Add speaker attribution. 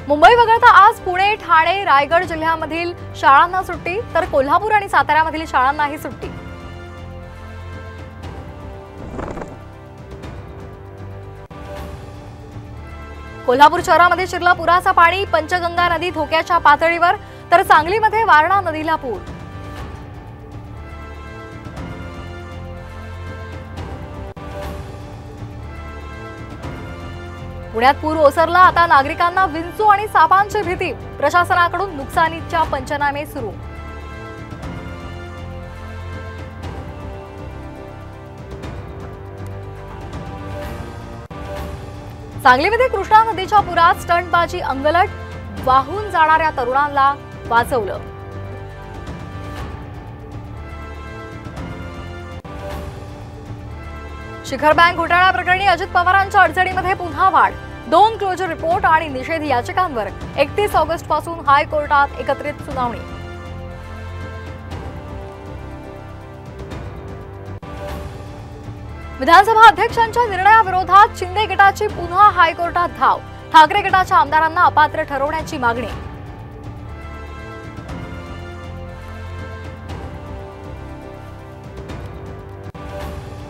Speaker 1: मुंबई वगळता आज पुणे, ठाणे, रायगड जिल्ह्यामधील शाळांना सुट्टी, तर कोल्हापूर आणि साताऱ्यामधील शाळांनाही सुट्टी। कोल्हापूर शहरामध्ये शिरला पुराचा पाणी, पंचगंगा नदी धोक्याच्या पातळीवर, तर सांगलीमध्ये वारणा नदीला पूर। पुण्यात पूर ओसरला, आता नागरिकांना विंचू आणि सापांची भीती, प्रशासनाकडून नुकसानीच्या पंचनामे सुरू। सांगलीमध्ये कृष्णा नदीच्या पुरात स्टंटबाजी अंगलट, वाहून जाणाऱ्या तरुणांना वाचवलं। शिखर बँक घोटाळा प्रकरणी अजित पवारांच्या अडचणीमध्ये पुन्हा वाढ, 2 क्लोजर रिपोर्ट आणि निषेध याचिकांवर 31 ऑगस्ट पासून हायकोर्टात एकत्रित सुनावणी। विधानसभा अध्यक्षांच्या निर्णयाविरोधात शिंदे गटाची पुन्हा हायकोर्टात धाव, ठाकरे गटाच्या आमदारांना अपात्र ठरवण्याची मागणी।